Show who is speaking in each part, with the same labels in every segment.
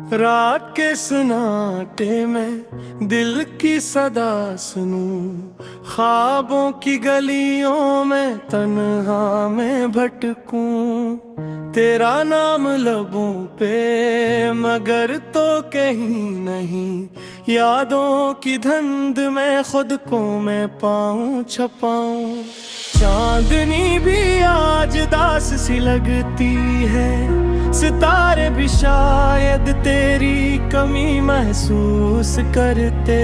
Speaker 1: रात के सन्नाटे में दिल की सदा सुनूं, ख्वाबों की गलियों में तन्हा मैं भटकूं। तेरा नाम लबों पे मगर तो कहीं नहीं, यादों की धुंध में खुद को मैं पाऊं छपाऊं। चांदनी भी आज दास सी लगती है, सितारे भी शायद तेरी कमी महसूस करते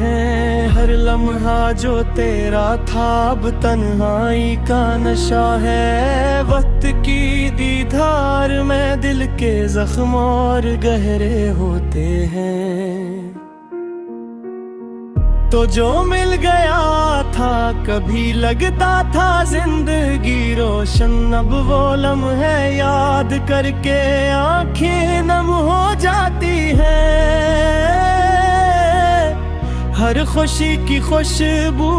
Speaker 1: हैं। हर लम्हा जो तेरा था अब तन्हाई का नशा है। वक्त की दीदार में दिल के जख्म और गहरे होते हैं। तो जो मिल गया था कभी लगता था जिंदगी रोशन, अब वो लम्हे याद करके आंखें नम हो जाती हैं। हर खुशी की खुशबू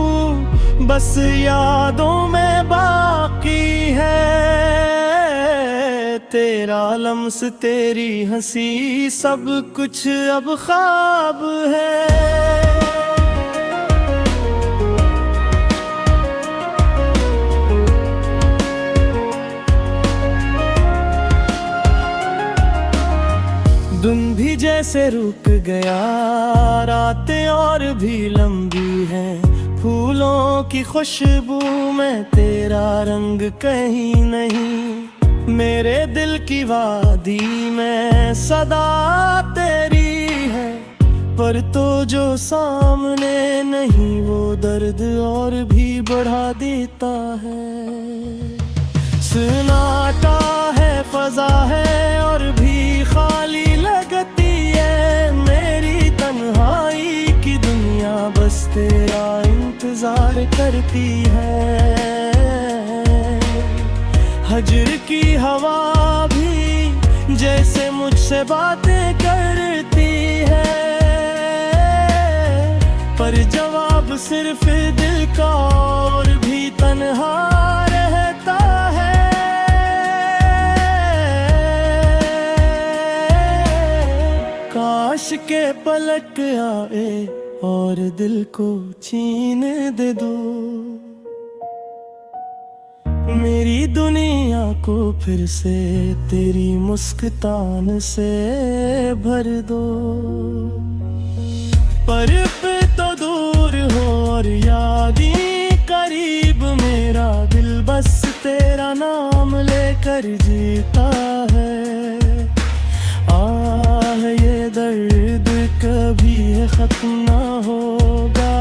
Speaker 1: बस यादों में बाकी है। तेरा लम्स तेरी हंसी सब कुछ अब ख्वाब है। दिन भी जैसे रुक गया, रातें और भी लंबी हैं। फूलों की खुशबू में तेरा रंग कहीं नहीं। मेरे दिल की वादी में सदा तेरी है, पर तो जो सामने नहीं वो दर्द और भी बढ़ा देता है। सन्नाटा है, फजा है और भी खाली लगती है। मेरी तन्हाई की दुनिया बस तेरा इंतजार करती है। हजर की हवा भी जैसे मुझसे बातें करती है, पर जवाब सिर्फ दिल का और भी तन्हा रहता है। काश के पलट आए और दिल को छीन दे दो। मेरी दुनिया को फिर से तेरी मुस्कान से भर दो। पर पे तो दूर हो और यादें करीब, मेरा दिल बस तेरा नाम लेकर जीता है। ये दर्द कभी खत्म ना होगा,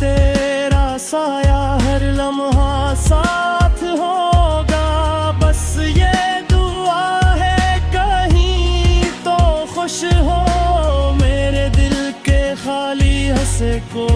Speaker 1: तेरा साया हर लम्हा साथ होगा। बस ये दुआ है कहीं तो खुश हो, मेरे दिल के खाली हंसे को।